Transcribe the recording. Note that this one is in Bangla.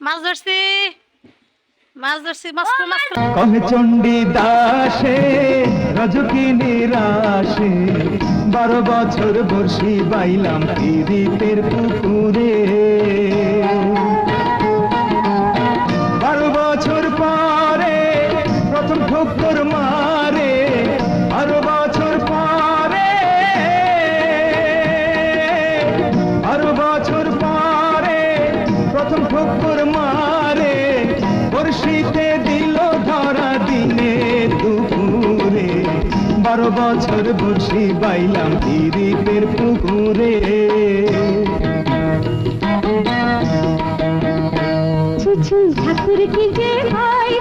মাছ ধরছি মাছ ধরছি মাছ কর, মাছ কর। কহে চণ্ডী দাসে রজকি নিরাশে 12 বছর বর্ষি বাইলাম পীড়িতের পুকুরে। 12 বছর পরে প্রথম ঠোক্কর মারে, 12 বছর পরে, 12 বছর পরে প্রথম ঠোক্কর মারে। বর্ষিতে দিল ধরা দিনে দুপুরে, 12 বছর বর্ষি বাইলাম পীড়িতের পুকুরে। ঝুঝু ঠাকুর কি যে হয়,